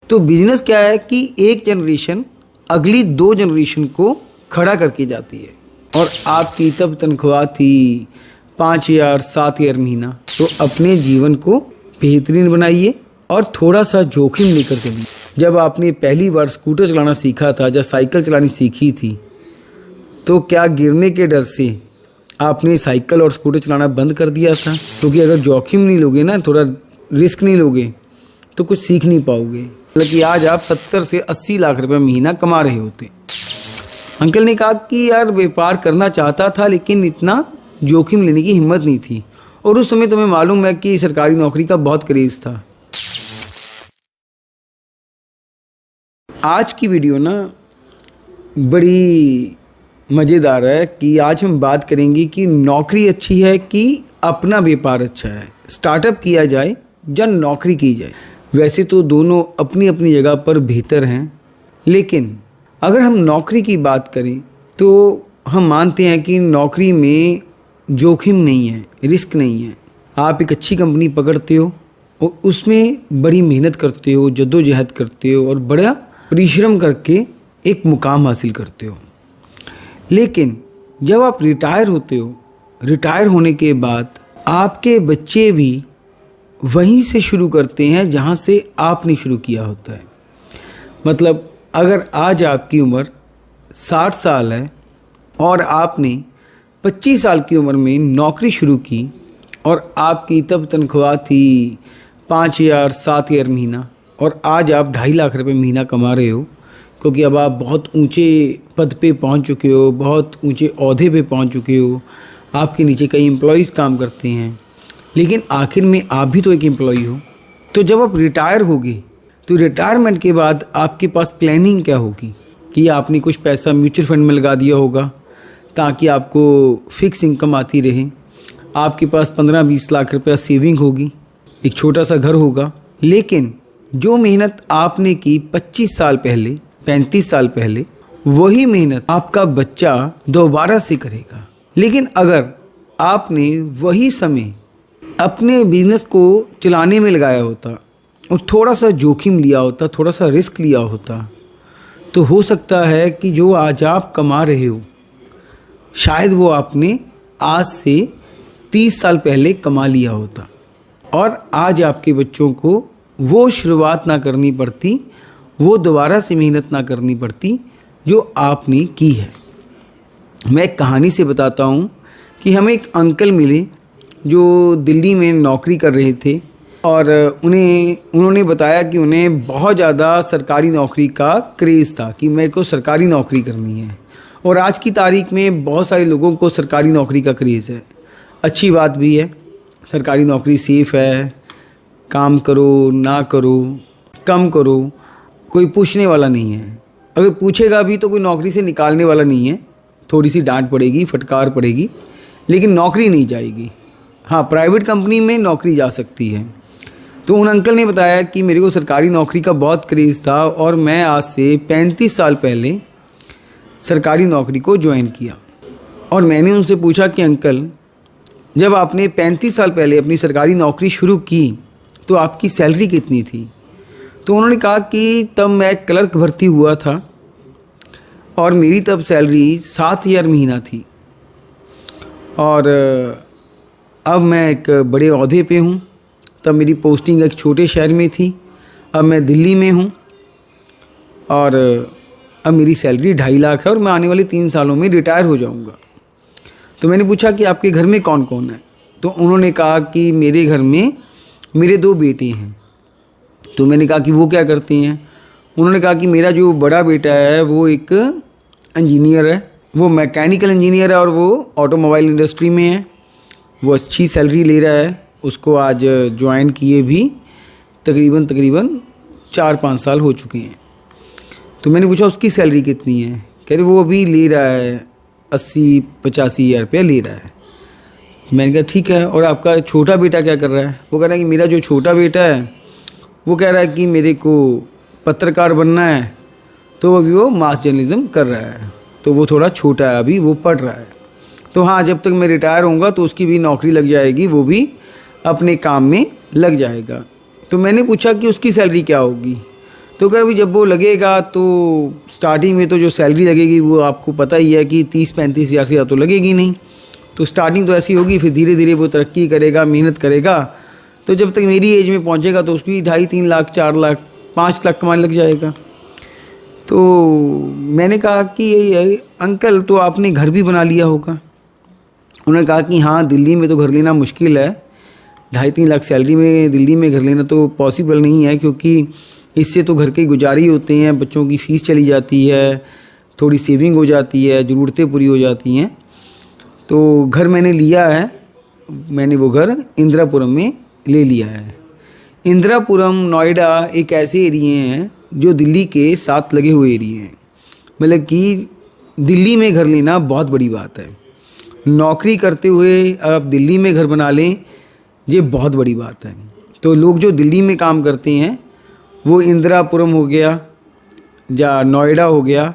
तो बिजनेस क्या है कि एक जनरेशन अगली 2 जनरेशन को खड़ा करके जाती है। और आपकी तब तनख्वाह थी 5,000 7,000 महीना। तो अपने जीवन को बेहतरीन बनाइए और थोड़ा सा जोखिम लेकर चलिए। जब आपने पहली बार स्कूटर चलाना सीखा था, जब साइकिल चलानी सीखी थी, तो क्या गिरने के डर से आपने साइकिल और स्कूटर चलाना बंद कर दिया था? क्योंकि अगर जोखिम नहीं लोगे ना, थोड़ा रिस्क नहीं लोगे, तो कुछ सीख नहीं पाओगे। हालांकि आज आप 70 से 80 लाख रुपए महीना कमा रहे होते। अंकल ने कहा कि यार व्यापार करना चाहता था, लेकिन इतना जोखिम लेने की हिम्मत नहीं थी। और उस समय तुम्हें मालूम है कि सरकारी नौकरी का बहुत क्रेज था। आज की वीडियो ना बड़ी मज़ेदार है कि आज हम बात करेंगे कि नौकरी अच्छी है कि अपना व्यापार अच्छा है, स्टार्टअप किया जाए या नौकरी की जाए। वैसे तो दोनों अपनी अपनी जगह पर बेहतर हैं, लेकिन अगर हम नौकरी की बात करें तो हम मानते हैं कि नौकरी में जोखिम नहीं है, रिस्क नहीं है। आप एक अच्छी कंपनी पकड़ते हो और उसमें बड़ी मेहनत करते हो, जद्दोजहद करते हो और बड़ा परिश्रम करके एक मुकाम हासिल करते हो। लेकिन जब आप रिटायर होते हो, रिटायर होने के बाद आपके बच्चे भी वहीं से शुरू करते हैं जहां से आपने शुरू किया होता है। मतलब अगर आज आपकी उम्र 60 साल है और आपने 25 साल की उम्र में नौकरी शुरू की और आपकी तब तनख्वाह थी 5,000 7,000 महीना, और आज आप 2.5 लाख रुपए महीना कमा रहे हो, क्योंकि अब आप बहुत ऊंचे पद पे पहुंच चुके हो, बहुत ऊंचे ओहदे पे पहुंच चुके हो, आपके नीचे कई एम्प्लॉयज़ काम करते हैं, लेकिन आखिर में आप भी तो एक एम्प्लॉय हो। तो जब आप रिटायर होगे तो रिटायरमेंट के बाद आपके पास प्लानिंग क्या होगी कि आपने कुछ पैसा म्यूचुअल फंड में लगा दिया होगा ताकि आपको फिक्स इनकम आती रहे। आपके पास 15-20 लाख रुपया सेविंग होगी, एक छोटा सा घर होगा। लेकिन जो मेहनत आपने की 25 साल पहले, 35 साल पहले, वही मेहनत आपका बच्चा दोबारा से करेगा। लेकिन अगर आपने वही समय अपने बिजनेस को चलाने में लगाया होता और थोड़ा सा जोखिम लिया होता, थोड़ा सा रिस्क लिया होता, तो हो सकता है कि जो आज आप कमा रहे हो शायद वो आपने आज से 30 साल पहले कमा लिया होता और आज आपके बच्चों को वो शुरुआत ना करनी पड़ती, वो दोबारा से मेहनत ना करनी पड़ती जो आपने की है। मैं एक कहानी से बताता हूँ कि हमें एक अंकल मिले जो दिल्ली में नौकरी कर रहे थे और उन्होंने बताया कि उन्हें बहुत ज़्यादा सरकारी नौकरी का क्रेज़ था कि मेरे को सरकारी नौकरी करनी है। और आज की तारीख में बहुत सारे लोगों को सरकारी नौकरी का क्रेज़ है। अच्छी बात भी है, सरकारी नौकरी सेफ़ है, काम करो ना करो, कम करो, कोई पूछने वाला नहीं है। अगर पूछेगा भी तो कोई नौकरी से निकालने वाला नहीं है। थोड़ी सी डांट पड़ेगी, फटकार पड़ेगी, लेकिन नौकरी नहीं जाएगी। हाँ, प्राइवेट कंपनी में नौकरी जा सकती है। तो उन अंकल ने बताया कि मेरे को सरकारी नौकरी का बहुत क्रेज़ था और मैं आज से 35 साल पहले सरकारी नौकरी को ज्वाइन किया। और मैंने उनसे पूछा कि अंकल, जब आपने 35 साल पहले अपनी सरकारी नौकरी शुरू की तो आपकी सैलरी कितनी थी? तो उन्होंने कहा कि तब मैं क्लर्क भर्ती हुआ था और मेरी तब सैलरी 7,000 महीना थी और अब मैं एक बड़े ओहदे पे हूँ। तब मेरी पोस्टिंग एक छोटे शहर में थी, अब मैं दिल्ली में हूँ और अब मेरी सैलरी 2.5 लाख है और मैं आने वाले 3 सालों में रिटायर हो जाऊँगा। तो मैंने पूछा कि आपके घर में कौन कौन है? तो उन्होंने कहा कि मेरे घर में मेरे 2 बेटे हैं। तो मैंने कहा कि वो क्या करते हैं? उन्होंने कहा कि मेरा जो बड़ा बेटा है वो एक इंजीनियर है, वो मैकेनिकल इंजीनियर है और वो ऑटोमोबाइल इंडस्ट्री में है। वो अच्छी सैलरी ले रहा है। उसको आज ज्वाइन किए भी तकरीबन 4-5 साल हो चुके हैं। तो मैंने पूछा उसकी सैलरी कितनी है? कह रहे वो अभी ले रहा है 80-85 हज़ार रुपया ले रहा है। मैंने कहा ठीक है, और आपका छोटा बेटा क्या कर रहा है? वो कह रहा है कि मेरा जो छोटा बेटा है वो कह रहा है कि मेरे को पत्रकार बनना है, तो अभी वो मास जर्नलिज्म कर रहा है। तो वो थोड़ा छोटा है, अभी वो पढ़ रहा है। तो हाँ, जब तक मैं रिटायर होऊंगा तो उसकी भी नौकरी लग जाएगी, वो भी अपने काम में लग जाएगा। तो मैंने पूछा कि उसकी सैलरी क्या होगी? तो कभी जब वो लगेगा तो स्टार्टिंग में तो जो सैलरी लगेगी वो आपको पता ही है कि 30-35 हज़ार से ज़्यादा तो लगेगी नहीं। तो स्टार्टिंग तो ऐसी होगी, फिर धीरे धीरे वो तरक्की करेगा, मेहनत करेगा, तो जब तक मेरी एज में पहुंचेगा तो उसकी 2.5-3 लाख 4 लाख 5 लाख कमाने लग जाएगा। तो मैंने कहा कि अंकल तो आपने घर भी बना लिया होगा। उन्होंने कहा कि हाँ, दिल्ली में तो घर लेना मुश्किल है, 2.5-3 लाख सैलरी में दिल्ली में घर लेना तो पॉसिबल नहीं है, क्योंकि इससे तो घर के गुजारे ही होते हैं, बच्चों की फ़ीस चली जाती है, थोड़ी सेविंग हो जाती है, ज़रूरतें पूरी हो जाती हैं। तो घर मैंने लिया है, मैंने वो घर इंदिरापुरम में ले लिया है। इंदिरापुरम नोएडा एक ऐसे एरिए हैं जो दिल्ली के साथ लगे हुए एरिए हैं। मतलब कि दिल्ली में घर लेना बहुत बड़ी बात है। नौकरी करते हुए आप दिल्ली में घर बना लें, ये बहुत बड़ी बात है। तो लोग जो दिल्ली में काम करते हैं वो इंदिरापुरम हो गया या नोएडा हो गया,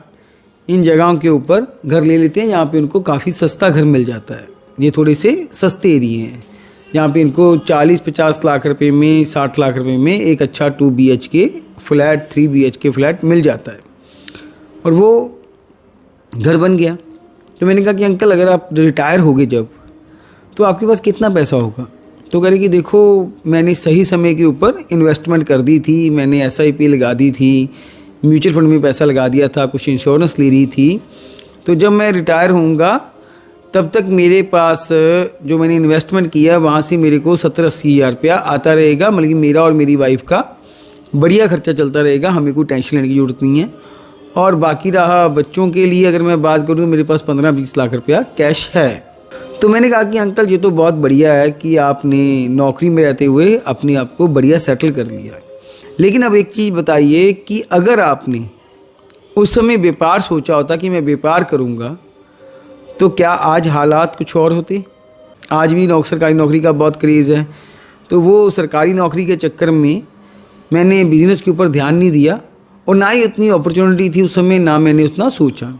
इन जगहों के ऊपर घर ले लेते हैं, जहाँ पे उनको काफ़ी सस्ता घर मिल जाता है। ये थोड़े से सस्ते एरिए हैं जहाँ पे इनको 40-50 लाख रुपए में, 60 लाख रुपए में एक अच्छा 2 BHK फ्लैट, 3 BHK फ्लैट मिल जाता है। और वो घर बन गया। तो मैंने कहा कि अंकल अगर आप रिटायर हो गए जब, तो आपके पास कितना पैसा होगा? तो कह रहे कि देखो, मैंने सही समय के ऊपर इन्वेस्टमेंट कर दी थी, मैंने SIP लगा दी थी, म्यूचुअल फंड में पैसा लगा दिया था, कुछ इंश्योरेंस ले रही थी। तो जब मैं रिटायर होऊंगा तब तक मेरे पास जो मैंने इन्वेस्टमेंट किया वहाँ से मेरे को 70-80 हज़ार रुपया आता रहेगा। मतलब कि मेरा और मेरी वाइफ का बढ़िया खर्चा चलता रहेगा, हमें कोई टेंशन लेने की ज़रूरत नहीं है। और बाकी रहा बच्चों के लिए अगर मैं बात करूँ तो मेरे पास 15-20 लाख रुपया कैश है। तो मैंने कहा कि अंकल ये तो बहुत बढ़िया है कि आपने नौकरी में रहते हुए अपने आप को बढ़िया सेटल कर लिया। लेकिन अब एक चीज़ बताइए कि अगर आपने उस समय व्यापार सोचा होता कि मैं व्यापार करूँगा, तो क्या आज हालात कुछ और होते? आज भी सरकारी नौकरी का बहुत क्रेज़ है। तो वो सरकारी नौकरी के चक्कर में मैंने बिज़नेस के ऊपर ध्यान नहीं दिया, और ना ही उतनी अपॉर्चुनिटी थी उस समय, ना मैंने उतना सोचा।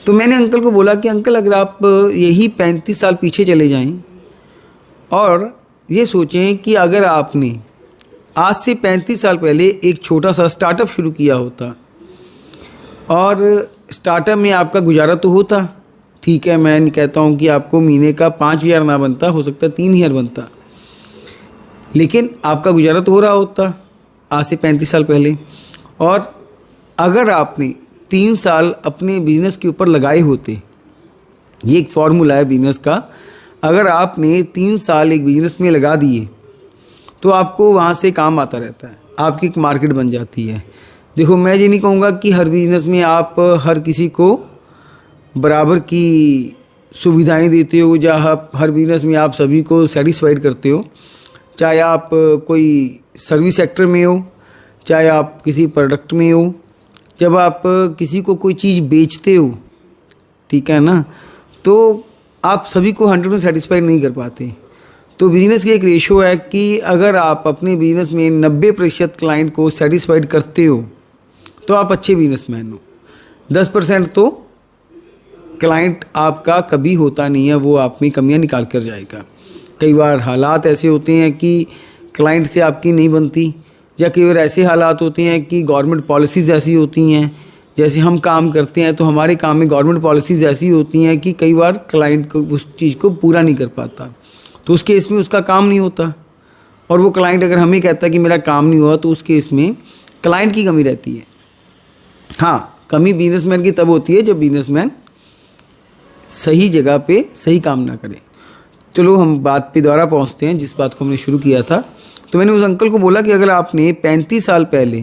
तो मैंने अंकल को बोला कि अंकल अगर आप यही 35 साल पीछे चले जाएं और ये सोचें कि अगर आपने आज से 35 साल पहले एक छोटा सा स्टार्टअप शुरू किया होता, और स्टार्टअप में आपका गुजारा तो होता, ठीक है, मैं नहीं कहता हूँ कि आपको महीने का 5,000 ना बनता, हो सकता है 3,000 बनता, लेकिन आपका गुजारा तो हो रहा होता आज से 35 साल पहले। और अगर आपने 3 साल अपने बिजनेस के ऊपर लगाए होते, ये एक फॉर्मूला है बिजनेस का, अगर आपने 3 साल एक बिजनेस में लगा दिए तो आपको वहाँ से काम आता रहता है, आपकी एक मार्केट बन जाती है। देखो, मैं ये नहीं कहूँगा कि हर बिजनेस में आप हर किसी को बराबर की सुविधाएं देते हो, या हर बिजनेस में आप सभी को सेटिस्फाइड करते हो, चाहे आप कोई सर्विस सेक्टर में हो, चाहे आप किसी प्रोडक्ट में हो। जब आप किसी को कोई चीज़ बेचते हो, ठीक है ना, तो आप सभी को 100% सेटिस्फाइड नहीं कर पाते। तो बिजनेस की एक रेशो है कि अगर आप अपने बिजनेस में 90% क्लाइंट को सेटिस्फाइड करते हो तो आप अच्छे बिजनेसमैन हो। 10% तो क्लाइंट आपका कभी होता नहीं है, वो आप में कमियां निकाल कर जाएगा। कई बार हालात ऐसे होते हैं कि क्लाइंट से आपकी नहीं बनती, या कई बार ऐसे हालात होते हैं कि गवर्नमेंट पॉलिसीज़ ऐसी होती हैं, जैसे हम काम करते हैं तो हमारे काम में गवर्नमेंट पॉलिसीज़ ऐसी होती हैं कि कई बार क्लाइंट को उस चीज़ को पूरा नहीं कर पाता, तो उस केस में उसका काम नहीं होता। और वो क्लाइंट अगर हमें कहता है कि मेरा काम नहीं हुआ, तो उस केस में क्लाइंट की कमी रहती है। हाँ, कमी बिजनेसमैन की तब होती है जब बिजनेसमैन सही जगह पे सही काम ना करे। चलो हम बात पे दोबारा पहुंचते हैं, जिस बात को हमने शुरू किया था। तो मैंने उस अंकल को बोला कि अगर आपने 35 साल पहले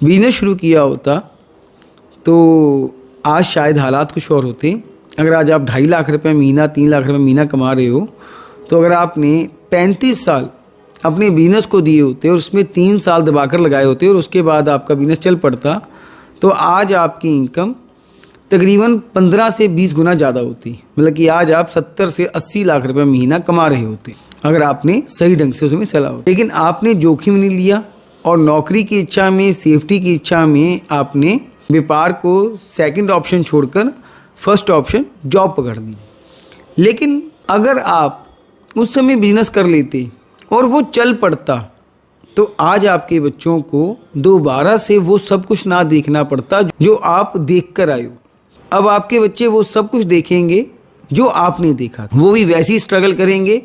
बिजनेस शुरू किया होता तो आज शायद हालात कुछ और होते। अगर आज आप 2.5 लाख रुपये महीना, 3 लाख रुपये महीना कमा रहे हो, तो अगर आपने 35 साल अपने बिजनेस को दिए होते और उसमें 3 साल दबाकर लगाए होते और उसके बाद आपका बिजनेस चल पड़ता, तो आज आपकी इनकम तकरीबन 15 से 20 गुना ज़्यादा होती। मतलब कि आज आप 70 से 80 लाख रुपए महीना कमा रहे होते अगर आपने सही ढंग से उसमें चला हो। लेकिन आपने जोखिम नहीं लिया और नौकरी की इच्छा में, सेफ्टी की इच्छा में आपने व्यापार को सेकंड ऑप्शन छोड़कर फर्स्ट ऑप्शन जॉब पकड़ ली। लेकिन अगर आप उस समय बिजनेस कर लेते और वो चल पड़ता, तो आज आपके बच्चों को दोबारा से वो सब कुछ ना देखना पड़ता जो आप देख कर आए हो। अब आपके बच्चे वो सब कुछ देखेंगे जो आपने देखा, वो भी वैसी स्ट्रगल करेंगे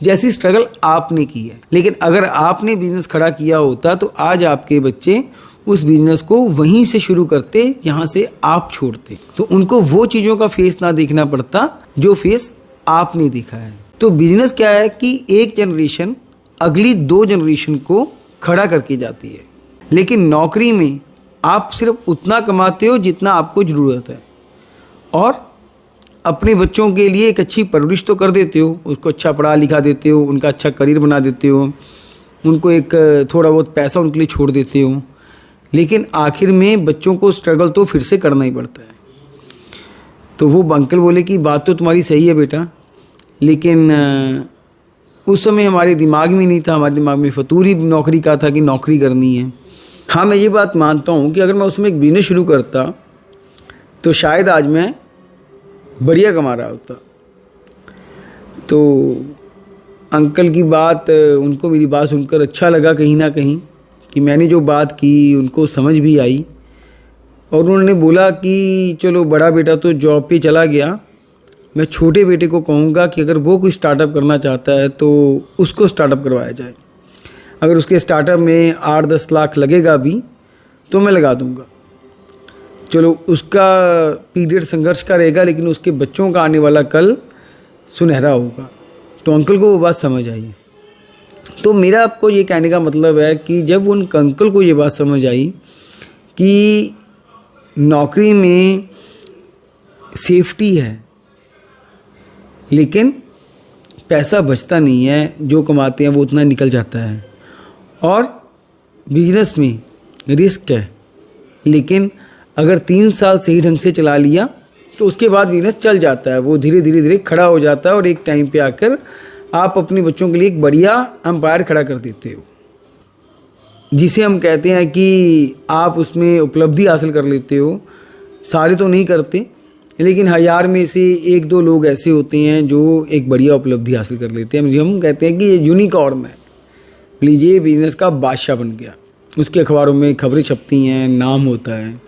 जैसी स्ट्रगल आपने की है। लेकिन अगर आपने बिजनेस खड़ा किया होता तो आज आपके बच्चे उस बिजनेस को वहीं से शुरू करते जहां से आप छोड़ते, तो उनको वो चीज़ों का फेस ना देखना पड़ता जो फेस आपने देखा है। तो बिजनेस क्या है कि एक जनरेशन अगली 2 जनरेशन को खड़ा करके जाती है, लेकिन नौकरी में आप सिर्फ उतना कमाते हो जितना आपको ज़रूरत है, और अपने बच्चों के लिए एक अच्छी परवरिश तो कर देते हो, उसको अच्छा पढ़ा लिखा देते हो, उनका अच्छा करियर बना देते हो, उनको एक थोड़ा बहुत पैसा उनके लिए छोड़ देते हो, लेकिन आखिर में बच्चों को स्ट्रगल तो फिर से करना ही पड़ता है। तो वो अंकल बोले कि बात तो तुम्हारी सही है बेटा, लेकिन उस समय हमारे दिमाग में नहीं था, हमारे दिमाग में फतूर ही नौकरी का था कि नौकरी करनी है। हाँ, मैं ये बात मानता हूँ कि अगर मैं उसमें एक बिजनेस शुरू करता तो शायद आज मैं बढ़िया कमा रहा होता। तो अंकल की बात, उनको मेरी बात सुनकर अच्छा लगा कहीं ना कहीं कि मैंने जो बात की उनको समझ भी आई, और उन्होंने बोला कि चलो बड़ा बेटा तो जॉब पे चला गया, मैं छोटे बेटे को कहूँगा कि अगर वो कोई स्टार्टअप करना चाहता है तो उसको स्टार्टअप करवाया जाए। अगर उसके स्टार्टअप में 8-10 लाख लगेगा भी तो मैं लगा दूँगा। चलो उसका पीरियड संघर्ष का रहेगा, लेकिन उसके बच्चों का आने वाला कल सुनहरा होगा। तो अंकल को वो बात समझ आई। तो मेरा आपको ये कहने का मतलब है कि जब उन अंकल को ये बात समझ आई कि नौकरी में सेफ्टी है लेकिन पैसा बचता नहीं है, जो कमाते हैं वो उतना निकल जाता है, और बिजनेस में रिस्क है, लेकिन अगर 3 साल सही ढंग से चला लिया तो उसके बाद बिजनेस चल जाता है, वो धीरे धीरे धीरे खड़ा हो जाता है, और एक टाइम पे आकर आप अपने बच्चों के लिए एक बढ़िया एम्पायर खड़ा कर देते हो, जिसे हम कहते हैं कि आप उसमें उपलब्धि हासिल कर लेते हो। सारे तो नहीं करते, लेकिन 1000 में से 1-2 लोग ऐसे होते हैं जो एक बढ़िया उपलब्धि हासिल कर लेते हैं। हम कहते हैं कि ये यूनिकॉर्न है, लीजिए बिजनेस का बादशाह बन गया, उसके अखबारों में खबरें छपती हैं, नाम होता है,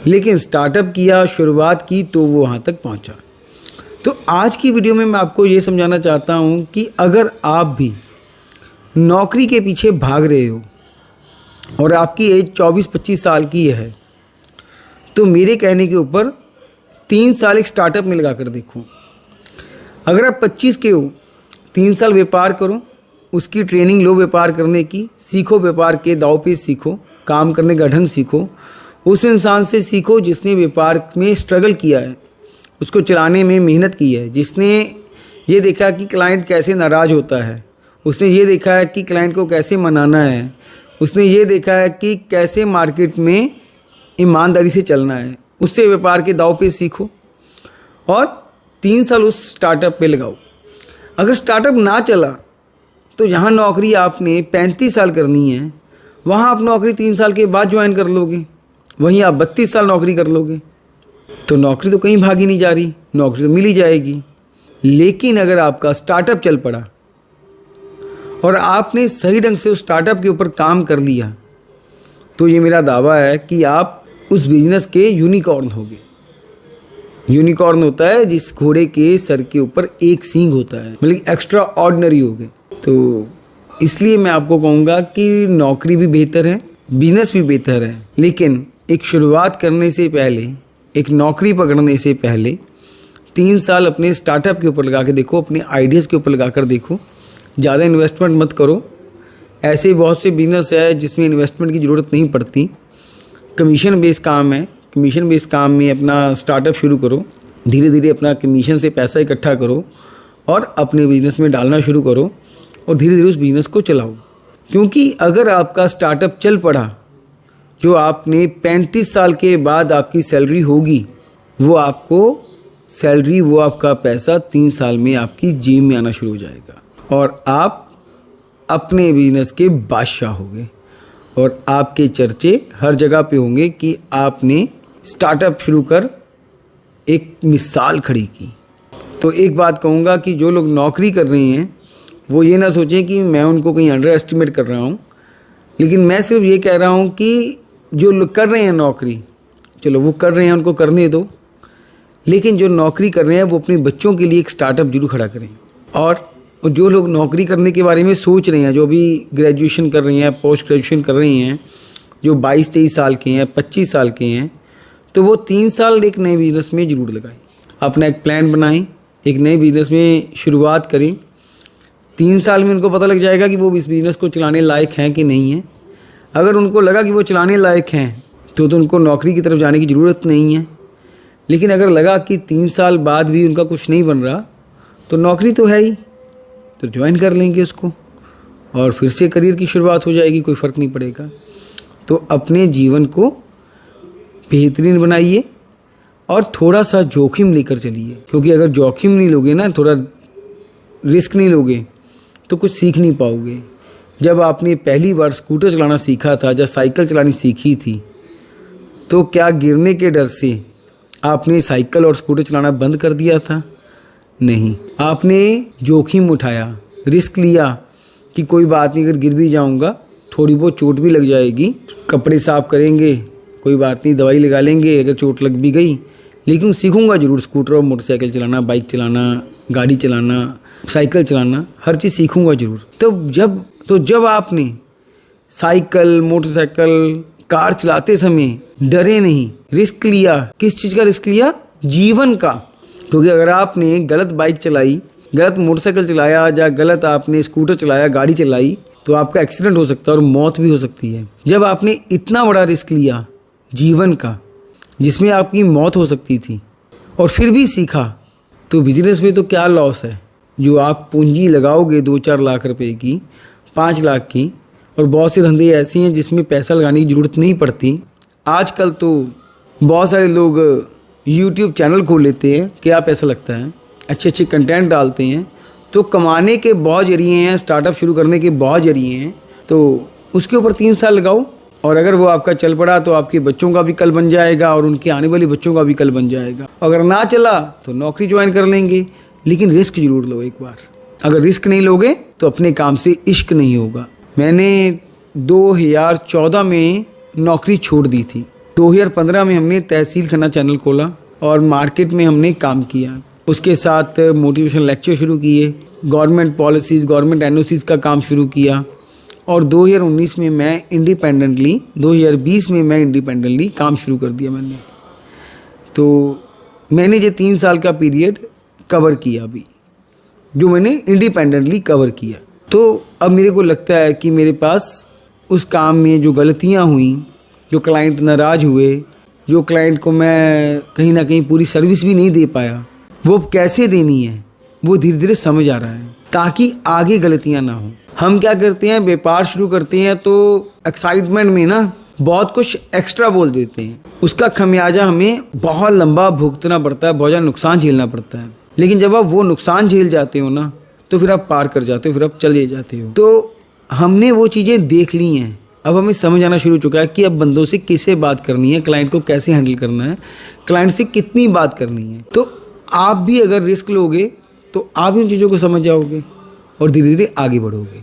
लेकिन स्टार्टअप किया, शुरुआत की तो वो वहाँ तक पहुँचा। तो आज की वीडियो में मैं आपको ये समझाना चाहता हूँ कि अगर आप भी नौकरी के पीछे भाग रहे हो और आपकी एज 24-25 साल की है, तो मेरे कहने के ऊपर 3 साल एक स्टार्टअप में लगा कर देखो। अगर आप 25 के हो, 3 साल व्यापार करो, उसकी ट्रेनिंग लो, व्यापार करने की सीखो, व्यापार के दाव पे सीखो, काम करने का ढंग सीखो, उस इंसान से सीखो जिसने व्यापार में स्ट्रगल किया है, उसको चलाने में मेहनत की है, जिसने ये देखा कि क्लाइंट कैसे नाराज़ होता है, उसने ये देखा है कि क्लाइंट को कैसे मनाना है, उसने ये देखा है कि कैसे मार्केट में ईमानदारी से चलना है, उससे व्यापार के दाव पे सीखो और 3 साल उस स्टार्टअप पे लगाओ। अगर स्टार्टअप ना चला तो जहाँ नौकरी आपने 35 साल करनी है, वहाँ आप नौकरी 3 साल के बाद ज्वाइन कर लोगे, वहीं आप 32 साल नौकरी कर लोगे। तो नौकरी तो कहीं भागी नहीं जा रही, नौकरी तो मिल ही जाएगी। लेकिन अगर आपका स्टार्टअप चल पड़ा और आपने सही ढंग से उस स्टार्टअप के ऊपर काम कर लिया, तो ये मेरा दावा है कि आप उस बिजनेस के यूनिकॉर्न होगे। यूनिकॉर्न होता है जिस घोड़े के सर के ऊपर एक सींग होता है, मतलब एक्स्ट्रा ऑर्डिनरी होगे। तो इसलिए मैं आपको कहूँगा कि नौकरी भी बेहतर है, बिजनेस भी बेहतर है, लेकिन एक शुरुआत करने से पहले, एक नौकरी पकड़ने से पहले 3 साल अपने स्टार्टअप के ऊपर लगा के देखो, अपने आइडियाज़ के ऊपर लगा कर देखो। ज़्यादा इन्वेस्टमेंट मत करो, ऐसे बहुत से बिजनेस है जिसमें इन्वेस्टमेंट की ज़रूरत नहीं पड़ती, कमीशन बेस्ड काम है, कमीशन बेस्ड काम में अपना स्टार्टअप शुरू करो, धीरे धीरे अपना कमीशन से पैसा इकट्ठा करो और अपने बिजनेस में डालना शुरू करो और धीरे धीरे उस बिजनेस को चलाओ। क्योंकि अगर आपका स्टार्टअप चल पड़ा, जो आपने 35 साल के बाद आपकी सैलरी होगी, वो आपको सैलरी, वो आपका पैसा 3 साल में आपकी जेब में आना शुरू हो जाएगा और आप अपने बिजनेस के बादशाह होंगे और आपके चर्चे हर जगह पे होंगे कि आपने स्टार्टअप शुरू कर एक मिसाल खड़ी की। तो एक बात कहूँगा कि जो लोग नौकरी कर रहे हैं, वो ये ना सोचें कि मैं उनको कहीं अंडर एस्टिमेट कर रहा हूँ, लेकिन मैं सिर्फ ये कह रहा हूँ कि जो लोग कर रहे हैं नौकरी, चलो वो कर रहे हैं, उनको करने दो, लेकिन जो नौकरी कर रहे हैं वो अपने बच्चों के लिए एक स्टार्टअप जरूर खड़ा करें। और जो लोग नौकरी करने के बारे में सोच रहे हैं, जो भी ग्रेजुएशन कर रही हैं, पोस्ट ग्रेजुएशन कर रही हैं, जो 22-23 साल के हैं, 25 साल के हैं, तो वो 3 साल एक नए बिजनेस में ज़रूर लगाएं। अपना एक प्लान बनाएं, एक नए बिजनेस में शुरुआत करें। 3 साल में उनको पता लग जाएगा कि वो इस बिज़नेस को चलाने लायक हैं कि नहीं है। अगर उनको लगा कि वो चलाने लायक हैं तो उनको नौकरी की तरफ जाने की ज़रूरत नहीं है। लेकिन अगर लगा कि 3 साल बाद भी उनका कुछ नहीं बन रहा तो नौकरी तो है ही, तो ज्वाइन कर लेंगे उसको और फिर से करियर की शुरुआत हो जाएगी, कोई फ़र्क नहीं पड़ेगा। तो अपने जीवन को बेहतरीन बनाइए और थोड़ा सा जोखिम लेकर चलिए, क्योंकि अगर जोखिम नहीं लोगे ना, थोड़ा रिस्क नहीं लोगे तो कुछ सीख नहीं पाओगे। जब आपने पहली बार स्कूटर चलाना सीखा था, जब साइकिल चलानी सीखी थी, तो क्या गिरने के डर से आपने साइकिल और स्कूटर चलाना बंद कर दिया था? नहीं, आपने जोखिम उठाया, रिस्क लिया कि कोई बात नहीं, अगर गिर भी जाऊंगा, थोड़ी बहुत चोट भी लग जाएगी, कपड़े साफ करेंगे, कोई बात नहीं, दवाई लगा लेंगे, अगर चोट लग भी गई, लेकिन सीखूंगा जरूर स्कूटर और मोटरसाइकिल चलाना, बाइक चलाना, गाड़ी चलाना, साइकिल चलाना, हर चीज़ सीखूंगा जरूर। तो जब आपने साइकिल, मोटरसाइकिल, कार चलाते समय डरे नहीं, रिस्क लिया। किस चीज़ का रिस्क लिया? जीवन का। क्योंकि अगर आपने गलत बाइक चलाई, गलत मोटरसाइकिल चलाया या गलत आपने स्कूटर चलाया, गाड़ी चलाई, तो आपका एक्सीडेंट हो सकता है और मौत भी हो सकती है। जब आपने इतना बड़ा रिस्क लिया जीवन का, जिसमें आपकी मौत हो सकती थी, और फिर भी सीखा, तो बिजनेस में तो क्या लॉस है? जो आप पूंजी लगाओगे 2-4 लाख रुपए की, 5 लाख की, और बहुत से धंधे ऐसे हैं जिसमें पैसा लगाने की ज़रूरत नहीं पड़ती। आजकल तो बहुत सारे लोग YouTube चैनल खोल लेते हैं, क्या पैसा लगता है, अच्छे अच्छे कंटेंट डालते हैं, तो कमाने के बहुत जरिए हैं, स्टार्टअप शुरू करने के बहुत जरिए हैं। तो उसके ऊपर 3 साल लगाओ, और अगर वो आपका चल पड़ा तो आपके बच्चों का भी कल बन जाएगा और उनके आने वाले बच्चों का भी कल बन जाएगा। अगर ना चला तो नौकरी ज्वाइन कर लेंगे, लेकिन रिस्क जरूर लो एक बार। अगर रिस्क नहीं लोगे तो अपने काम से इश्क नहीं होगा। मैंने 2014 में नौकरी छोड़ दी थी। 2015 में हमने तहसील खन्ना चैनल खोला और मार्केट में हमने काम किया। उसके साथ मोटिवेशनल लेक्चर शुरू किए, गवर्नमेंट पॉलिसीज़, गवर्नमेंट एनओसीज़ का काम शुरू किया, और 2019 में मैं इंडिपेंडेंटली, 2020 में मैं इंडिपेंडेंटली काम शुरू कर दिया मैंने। तो मैंने ये 3 साल का पीरियड कवर किया अभी, जो मैंने इंडिपेंडेंटली कवर किया। तो अब मेरे को लगता है कि मेरे पास उस काम में जो गलतियां हुई, जो क्लाइंट नाराज़ हुए, जो क्लाइंट को मैं कहीं ना कहीं पूरी सर्विस भी नहीं दे पाया, वो कैसे देनी है वो धीरे धीरे समझ आ रहा है, ताकि आगे गलतियां ना हो। हम क्या करते हैं, व्यापार शुरू करते हैं तो एक्साइटमेंट में ना बहुत कुछ एक्स्ट्रा बोल देते हैं, उसका खमियाजा हमें बहुत लंबा भुगतना पड़ता है, बहुत ज़्यादा नुकसान झेलना पड़ता है। लेकिन जब आप वो नुकसान झेल जाते हो ना, तो फिर आप पार कर जाते हो, फिर आप चले जाते हो। तो हमने वो चीज़ें देख ली हैं, अब हमें समझ आना शुरू हो चुका है कि अब बंदों से किससे बात करनी है, क्लाइंट को कैसे हैंडल करना है, क्लाइंट से कितनी बात करनी है। तो आप भी अगर रिस्क लोगे तो आप इन चीज़ों को समझ जाओगे और धीरे धीरे आगे बढ़ोगे।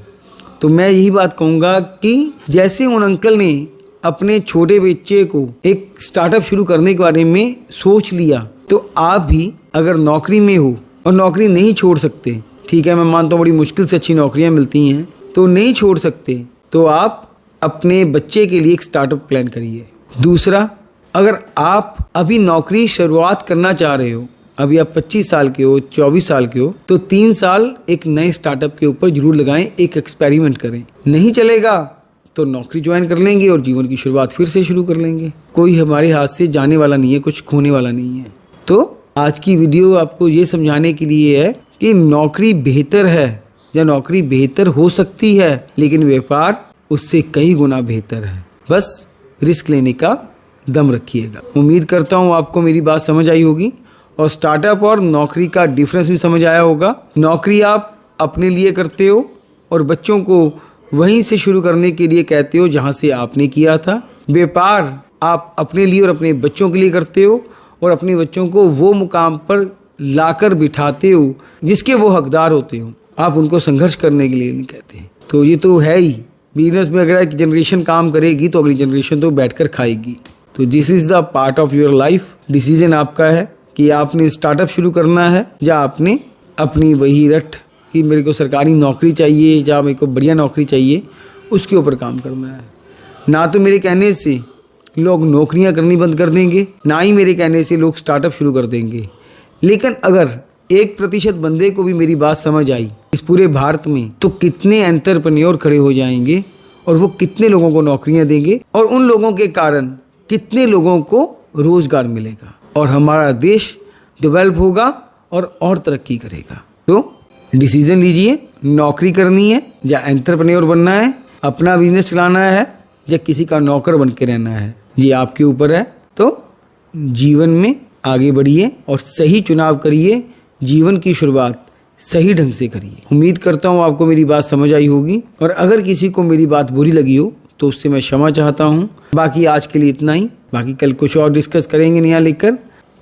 तो मैं यही बात कहूँगा कि जैसे उन अंकल ने अपने छोटे बच्चे को एक स्टार्टअप शुरू करने के बारे में सोच लिया, तो आप भी अगर नौकरी में हो और नौकरी नहीं छोड़ सकते, ठीक है, मैं मानता हूँ बड़ी मुश्किल से अच्छी नौकरियाँ मिलती हैं, तो नहीं छोड़ सकते, तो आप अपने बच्चे के लिए एक स्टार्टअप प्लान करिए। दूसरा, अगर आप अभी नौकरी शुरुआत करना चाह रहे हो, अभी आप 25 साल के हो, 24 साल के हो, तो 3 साल एक नए स्टार्टअप के ऊपर जरूर लगाएं, एक एक्सपेरिमेंट करें। नहीं चलेगा तो नौकरी ज्वाइन कर लेंगे और जीवन की शुरुआत फिर से शुरू कर लेंगे। कोई हमारे हाथ से जाने वाला नहीं है, कुछ खोने वाला नहीं है। तो आज की वीडियो आपको ये समझाने के लिए है कि नौकरी बेहतर है या नौकरी बेहतर हो सकती है, लेकिन व्यापार उससे कई गुना बेहतर है। बस रिस्क लेने का दम रखिएगा। उम्मीद करता हूँ आपको मेरी बात समझ आई होगी और स्टार्टअप और नौकरी का डिफरेंस भी समझ आया होगा। नौकरी आप अपने लिए करते हो और बच्चों को वहीं से शुरू करने के लिए कहते हो जहाँ से आपने किया था। व्यापार आप अपने लिए और अपने बच्चों के लिए करते हो और अपने बच्चों को वो मुकाम पर लाकर बिठाते हो जिसके वो हकदार होते हो। आप उनको संघर्ष करने के लिए नहीं कहते। तो ये तो है ही, बिजनेस में अगर एक जनरेशन काम करेगी तो अगली जनरेशन तो बैठकर खाएगी। तो this is the part of your life. Decision आपका है कि आपने स्टार्टअप शुरू करना है या आपने अपनी वही रट कि मेरे को सरकारी नौकरी चाहिए या मेरे को बढ़िया नौकरी चाहिए, उसके ऊपर काम करना है। ना तो मेरे कहने से लोग नौकरियां करनी बंद कर देंगे, ना ही मेरे कहने से लोग स्टार्टअप शुरू कर देंगे। लेकिन अगर 1% बंदे को भी मेरी बात समझ आई इस पूरे भारत में, तो कितने एंटरप्रेन्योर खड़े हो जाएंगे और वो कितने लोगों को नौकरियां देंगे और उन लोगों के कारण कितने लोगों को रोजगार मिलेगा और हमारा देश डेवलप होगा और तरक्की करेगा। तो डिसीजन लीजिए, नौकरी करनी है या एंटरप्रेन्योर बनना है, अपना बिजनेस चलाना है या किसी का नौकर बन के रहना है, ये आपके ऊपर है। तो जीवन में आगे बढ़िए और सही चुनाव करिए, जीवन की शुरुआत सही ढंग से करिए। उम्मीद करता हूँ आपको मेरी बात समझ आई होगी और अगर किसी को मेरी बात बुरी लगी हो तो उससे मैं क्षमा चाहता हूँ। बाकी आज के लिए इतना ही, बाकी कल कुछ और डिस्कस करेंगे नया लेकर।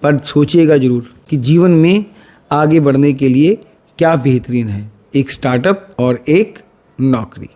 पर सोचिएगा जरूर कि जीवन में आगे बढ़ने के लिए क्या बेहतरीन है, एक स्टार्टअप और एक नौकरी।